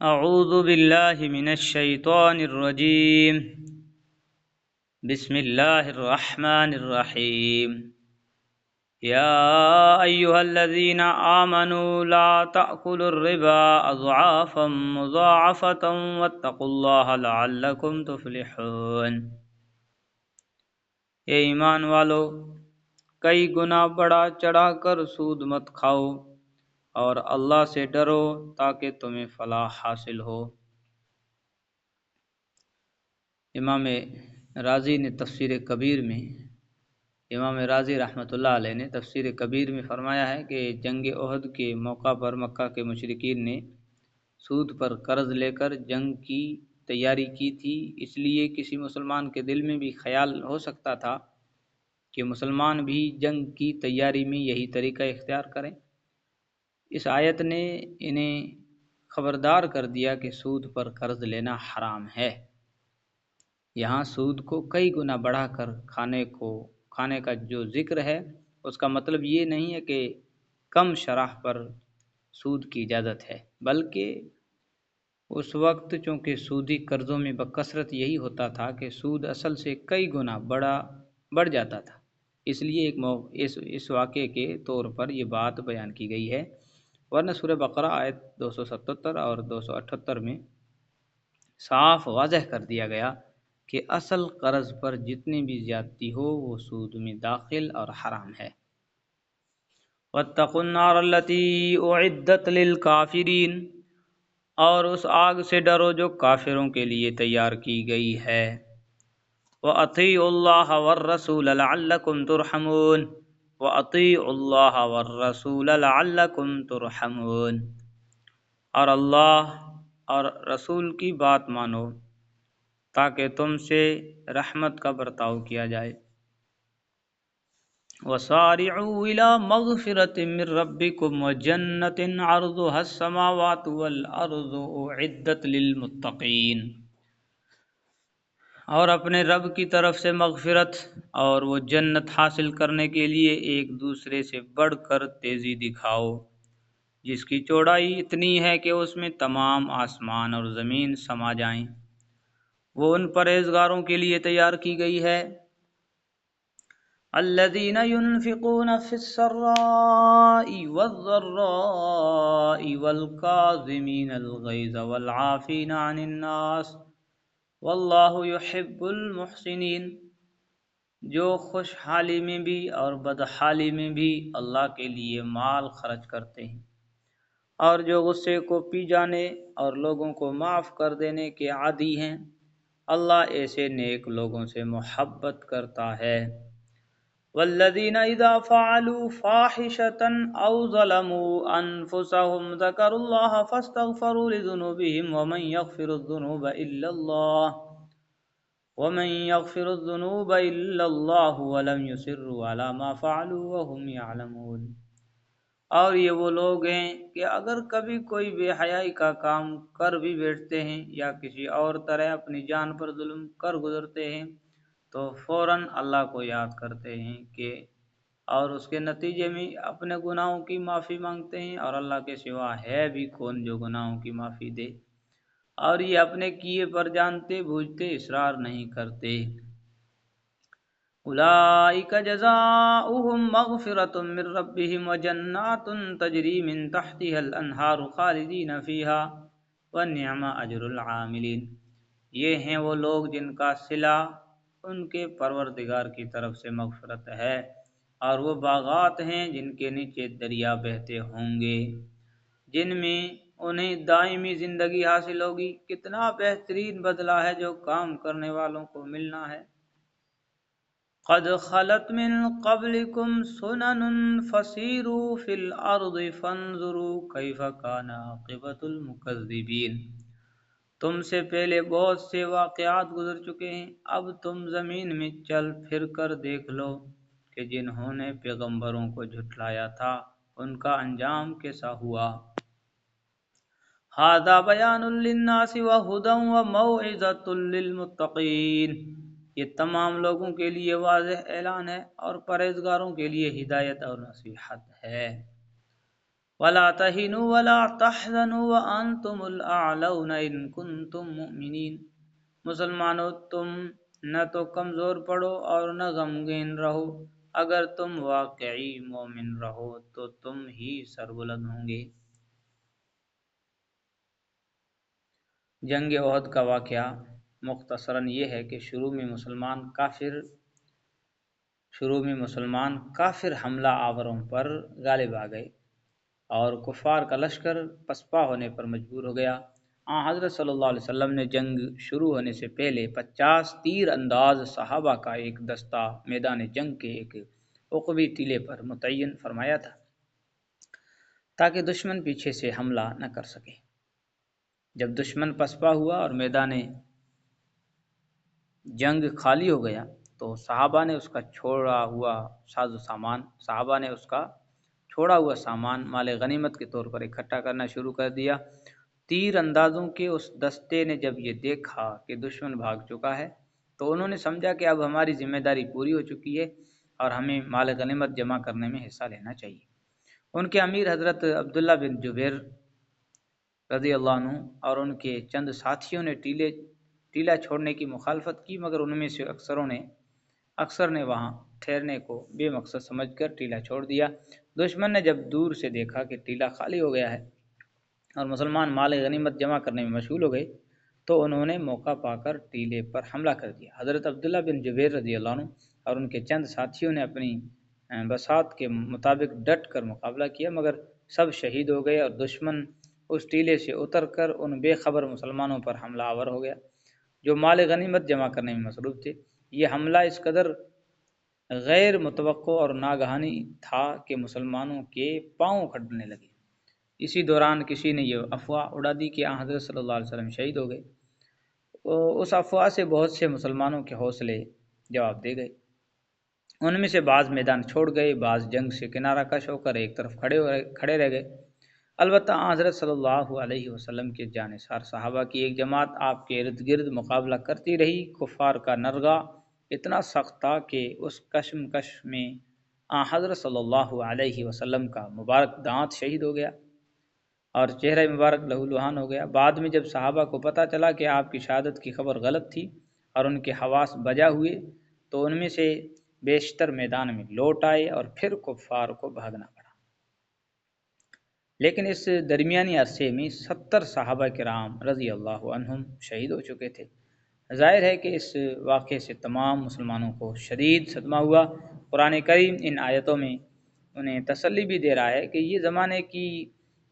اعوذ باللہ من الشیطان الرجیم بسم اللہ الرحمن الرحیم یا ایہا الذین آمنوا لا تأکلوا الربا اضعافا مضاعفة واتقوا اللہ لعلکم تفلحون۔ اے ایمان والو، کئی گنا بڑا چڑھا کر سود مت کھاؤ اور اللہ سے ڈرو تاکہ تمہیں فلاح حاصل ہو۔ امام رازی نے تفسیر کبیر میں امام رازی رحمۃ اللہ علیہ نے تفسیر کبیر میں فرمایا ہے کہ جنگ احد کے موقع پر مکہ کے مشرکین نے سود پر قرض لے کر جنگ کی تیاری کی تھی، اس لیے کسی مسلمان کے دل میں بھی خیال ہو سکتا تھا کہ مسلمان بھی جنگ کی تیاری میں یہی طریقہ اختیار کریں۔ اس آیت نے انہیں خبردار کر دیا کہ سود پر قرض لینا حرام ہے۔ یہاں سود کو کئی گنا بڑھا کر کھانے کا جو ذکر ہے، اس کا مطلب یہ نہیں ہے کہ کم شرح پر سود کی اجازت ہے، بلکہ اس وقت چونکہ سودی قرضوں میں بکثرت یہی ہوتا تھا کہ سود اصل سے کئی گنا بڑھ جاتا تھا، اس لیے اس واقعے کے طور پر یہ بات بیان کی گئی ہے، ورنہ سورہ بقرہ آیت 277 اور 278 میں صاف واضح کر دیا گیا کہ اصل قرض پر جتنی بھی زیادتی ہو وہ سود میں داخل اور حرام ہے۔ وَاتَّقُوا النَّارَ الَّتِي أُعِدَّتْ لِلْكَافِرِينَ، اور اس آگ سے ڈرو جو کافروں کے لیے تیار کی گئی ہے۔ وَأَطِيعُوا اللَّهَ وَالرَّسُولَ لَعَلَّكُمْ تُرْحَمُونَ، وَأَطِيعُوا اللَّهَ وَالرَّسُولَ لَعَلَّكُمْ تُرْحَمُونَ، اور اللہ اور رسول کی بات مانو تاکہ تم سے رحمت کا برتاؤ کیا جائے۔ وَسَارِعُوا إِلَى مَغْفِرَةٍ مِّن رَّبِّكُمْ وَجَنَّةٍ عَرْضُهَا السَّمَاوَاتُ وَالْأَرْضُ أُعِدَّتْ لِلْمُتَّقِينَ، اور اپنے رب کی طرف سے مغفرت اور وہ جنت حاصل کرنے کے لیے ایک دوسرے سے بڑھ کر تیزی دکھاؤ، جس کی چوڑائی اتنی ہے کہ اس میں تمام آسمان اور زمین سما جائیں، وہ ان پرہیزگاروں کے لیے تیار کی گئی ہے۔ الذین ينفقون فی السراء والضراء والکاظمین الغیظ والعافین عن الناس واللہ یحب المحسنین، جو خوشحالی میں بھی اور بدحالی میں بھی اللہ کے لیے مال خرچ کرتے ہیں، اور جو غصے کو پی جانے اور لوگوں کو معاف کر دینے کے عادی ہیں، اللہ ایسے نیک لوگوں سے محبت کرتا ہے۔ والذین اذا فعلوا فاحشة او ظلموا انفسهم ذکروا اللہ فاستغفروا لذنوبهم ومن یغفر الذنوب الا اللہ ولم یصروا علی ما فعلوا وهم یعلمون، اور یہ وہ لوگ ہیں کہ اگر کبھی کوئی بے حیائی کا کام کر بھی بیٹھتے ہیں یا کسی اور طرح اپنی جان پر ظلم کر گزرتے ہیں تو فوراً اللہ کو یاد کرتے ہیں اور اس کے نتیجے میں اپنے گناہوں کی معافی مانگتے ہیں، اور اللہ کے سوا ہے بھی کون جو گناہوں کی معافی دے، اور یہ اپنے کیے پر جانتے بوجھتے اصرار نہیں کرتے۔ اولئک جزاؤہم مغفرۃ من ربہم وجنات تجری من تحتها الانہار خالدین فیہا ونعم اجر العاملین، یہ ہیں وہ لوگ جن کا صلہ ان کے پروردگار کی طرف سے مغفرت ہے، اور وہ باغات ہیں جن کے نیچے دریا بہتے ہوں گے، جن میں انہیں دائمی زندگی حاصل ہوگی۔ کتنا بہترین بدلہ ہے جو کام کرنے والوں کو ملنا ہے۔ قد خلت من قبلكم سنن فسیروا فی الارض فانظروا کیف کان عاقبۃ المکذبین، تم سے پہلے بہت سے واقعات گزر چکے ہیں، اب تم زمین میں چل پھر کر دیکھ لو کہ جنہوں نے پیغمبروں کو جھٹلایا تھا ان کا انجام کیسا ہوا۔ ھذا بیان للناس وھدی وموعظۃ للمتقین، یہ تمام لوگوں کے لیے واضح اعلان ہے اور پرہیزگاروں کے لیے ہدایت اور نصیحت ہے۔ ولا تهنوا ولا تحزنوا وانتم الاعلون ان کنتم مؤمنین، مسلمانوں تم نہ تو کمزور پڑو اور نہ غمگین رہو، اگر تم واقعی مومن رہو تو تم ہی سربلند ہوں گے۔ جنگ احد کا واقعہ مختصراً یہ ہے کہ شروع میں مسلمان کافر حملہ آوروں پر غالب آ گئے اور کفار کا لشکر پسپا ہونے پر مجبور ہو گیا۔ حضرت صلی اللہ علیہ وسلم نے جنگ شروع ہونے سے پہلے 50 تیر انداز صحابہ کا ایک دستہ میدان جنگ کے ایک عقبی ٹیلے پر متعین فرمایا تھا تاکہ دشمن پیچھے سے حملہ نہ کر سکے۔ جب دشمن پسپا ہوا اور میدان جنگ خالی ہو گیا تو صحابہ نے اس کا چھوڑا ہوا سامان مال غنیمت کے طور پر اکٹھا کرنا شروع کر دیا۔ تیر اندازوں کے اس دستے نے جب یہ دیکھا کہ دشمن بھاگ چکا ہے تو انہوں نے سمجھا کہ اب ہماری ذمہ داری پوری ہو چکی ہے اور ہمیں مال غنیمت جمع کرنے میں حصہ لینا چاہیے۔ ان کے امیر حضرت عبداللہ بن جبیر رضی اللہ عنہ اور ان کے چند ساتھیوں نے ٹیلا چھوڑنے کی مخالفت کی، مگر ان میں سے اکثر نے وہاں ٹھہرنے کو بے مقصد سمجھ کر ٹیلا چھوڑ دیا۔ دشمن نے جب دور سے دیکھا کہ ٹیلا خالی ہو گیا ہے اور مسلمان مال غنیمت جمع کرنے میں مشغول ہو گئے تو انہوں نے موقع پا کر ٹیلے پر حملہ کر دیا۔ حضرت عبداللہ بن جبیر رضی اللہ عنہ اور ان کے چند ساتھیوں نے اپنی بساط کے مطابق ڈٹ کر مقابلہ کیا، مگر سب شہید ہو گئے اور دشمن اس ٹیلے سے اتر کر ان بے خبر مسلمانوں پر حملہ آور ہو گیا جو مال غنیمت جمع کرنے میں مصروف تھے۔ یہ حملہ اس قدر غیر متوقع اور ناگہانی تھا کہ مسلمانوں کے پاؤں کھٹنے لگے۔ اسی دوران کسی نے یہ افواہ اڑا دی کہ حضرت صلی اللہ علیہ وسلم شہید ہو گئے۔ اس افواہ سے بہت سے مسلمانوں کے حوصلے جواب دے گئے، ان میں سے بعض میدان چھوڑ گئے، بعض جنگ سے کنارہ کش ہو کر ایک طرف کھڑے رہ گئے۔ البتہ حضرت صلی اللہ علیہ وسلم کے جانثار صحابہ کی ایک جماعت آپ کے ارد گرد مقابلہ کرتی رہی۔ کفار کا نرغہ اتنا سخت تھا کہ اس کشمکش میں حضرت صلی اللہ علیہ وسلم کا مبارک دانت شہید ہو گیا اور چہرہ مبارک لہو لہان ہو گیا۔ بعد میں جب صحابہ کو پتہ چلا کہ آپ کی شہادت کی خبر غلط تھی اور ان کے حواس بجا ہوئے تو ان میں سے بیشتر میدان میں لوٹ آئے اور پھر کفار کو بھاگنا پڑا۔ لیکن اس درمیانی عرصے میں 70 صحابہ کرام رضی اللہ عنہم شہید ہو چکے تھے۔ ظاہر ہے کہ اس واقعے سے تمام مسلمانوں کو شدید صدمہ ہوا۔ قرآن کریم ان آیتوں میں انہیں تسلی بھی دے رہا ہے کہ یہ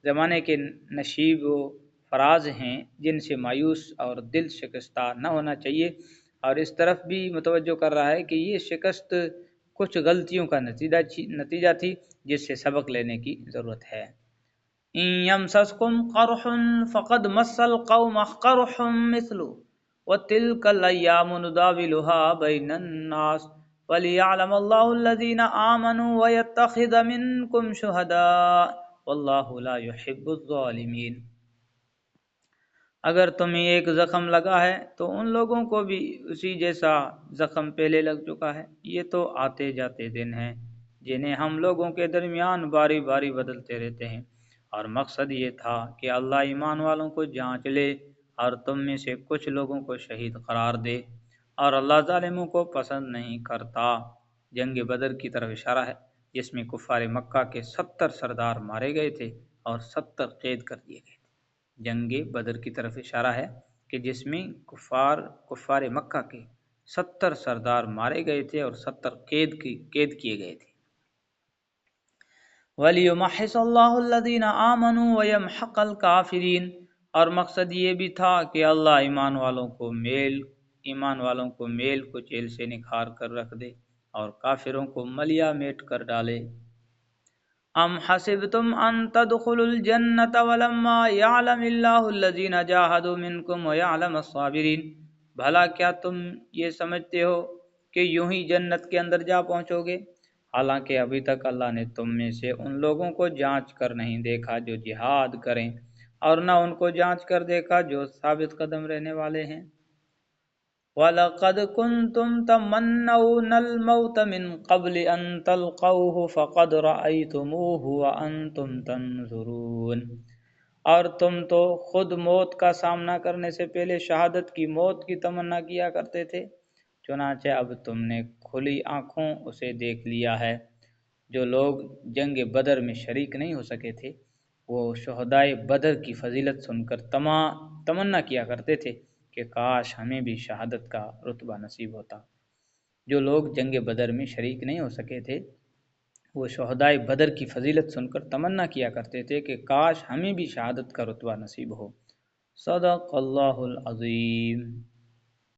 زمانے کے نشیب و فراز ہیں جن سے مایوس اور دل شکستہ نہ ہونا چاہیے، اور اس طرف بھی متوجہ کر رہا ہے کہ یہ شکست کچھ غلطیوں کا نتیجہ تھی جس سے سبق لینے کی ضرورت ہے۔ إن يمسسكم قرح فقد مس القوم قرح مثله وتلك الأيام نداولها بين الناس وليعلم الله الذين آمنوا ويتخذ منكم شهداء والله لا يحب الظالمين۔ اگر تمہیں ایک زخم لگا ہے تو ان لوگوں کو بھی اسی جیسا زخم پہلے لگ چکا ہے۔ یہ تو آتے جاتے دن ہیں جنہیں ہم لوگوں کے درمیان باری باری بدلتے رہتے ہیں، اور مقصد یہ تھا کہ اللہ ایمان والوں کو جانچ لے اور تم میں سے کچھ لوگوں کو شہید قرار دے، اور اللہ ظالموں کو پسند نہیں کرتا۔ جنگ بدر کی طرف اشارہ ہے جس میں کفار مکہ کے 70 سردار مارے گئے تھے اور 70 قید کر دیے گئے تھے۔ جنگ بدر کی طرف اشارہ ہے کہ جس میں کفار مکہ کے 70 سردار مارے گئے تھے اور 70 قید کیے گئے تھے۔ وَلِيُمَحِّصَ اللَّهُ الَّذِينَ آمَنُوا وَيَمْحَقَ الْكَافِرِينَ، اور مقصد یہ بھی تھا کہ اللہ ایمان والوں کو میل کچیل سے نکھار کر رکھ دے اور کافروں کو ملیا میٹ کر ڈالے۔ ام حسبتم ان تدخلوا الجنة ولما يعلم الله الذين جاهدوا منكم ويعلم الصابرين، بھلا کیا تم یہ سمجھتے ہو کہ یوں ہی جنت کے اندر جا پہنچو گے، حالانکہ ابھی تک اللہ نے تم میں سے ان لوگوں کو جانچ کر نہیں دیکھا جو جہاد کریں، اور نہ ان کو جانچ کر دیکھا جو ثابت قدم رہنے والے ہیں۔ وَلَقَدْ كُنْتُمْ تَمَنَّوْنَ الْمَوْتَ مِنْ قَبْلِ أَنْ تَلْقَوْهُ فَقَدْ رَأَيْتُمُوهُ وَأَنْتُمْ تَنْظُرُونَ، اور تم تو خود موت کا سامنا کرنے سے پہلے شہادت کی موت کی تمنا کیا کرتے تھے، چنانچہ اب تم نے کھلی آنکھوں اسے دیکھ لیا ہے۔ جو لوگ جنگ بدر میں شریک نہیں ہو سکے تھے وہ شہدائے بدر کی فضیلت سن کر تمنا کیا کرتے تھے کہ کاش ہمیں بھی شہادت کا رتبہ نصیب ہوتا۔ جو لوگ جنگ بدر میں شریک نہیں ہو سکے تھے وہ شہدائے بدر کی فضیلت سن کر تمنا کیا کرتے تھے کہ کاش ہمیں بھی شہادت کا رتبہ نصیب ہو۔ صدق اللہ العظیم۔